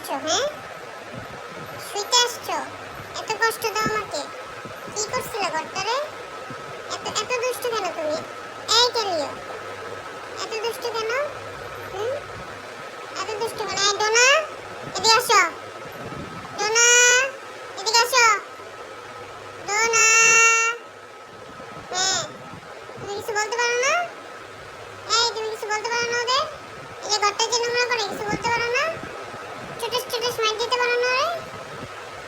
আসছো? হ্যাঁ, শুইতে আসছো? এত কষ্ট দাও আমাকে। কি করছিলে ঘরটারে? এত এত দুষ্টু কেন তুমি? এই কেলিও, এত দুষ্টু কেন? হুম, এত দুষ্টু কেন? এই ডোনা, এদিকে আসো। ডোনা, এদিকে আসো। ডোনা, হ্যাঁ, তুমি কিছু বলতে পারো না? এই তুমি কিছু বলতে পারো না ওদের? এই যে ঘরটা যে নোংরা করে কিছু বলতে পারো না? ছোটস ছোটস মাইর দিতে পারো না রে?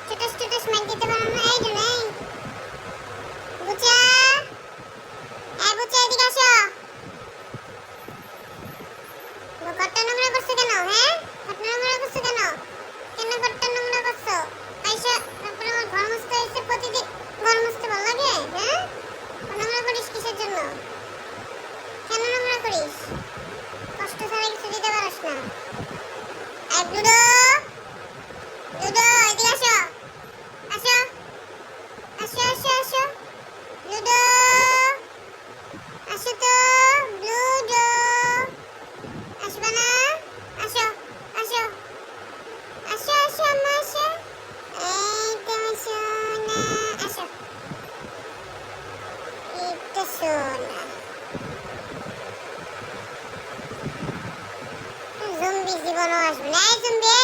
ছোটস ছোটস মাইর দিতে পারো না? এই ডোনা, এই বুচা, এই বুচা এদিকে আসো। ঘরটা নোংরা করছো কেন? হ্যাঁ, ঘরটা নোংরা করছো কেন? কেন ঘরটা নোংরা করছো? আইসা তারপরে আমার ঘর মুছতে হয়েছে প্রতিদিন। ঘর মুছতে ভালো লাগে? হ্যাঁ, নোংরা করিস কিসের জন্য? কেন নোংরা করিস? কষ্ট ছাড়া কিছু দিতে পারিস না। এই ডুডো, ডুডো এদিকে আসো। আসো, আসো, আসো, আসো। লুডো, আসো তো। লুডো, আসবে না? আসো, আসো, আসো, আসো আম্মা আসো। এই তো সোনা, আসো। এই তো সোনা। জম্বি জীবনও আসবে না। এই জম্বি,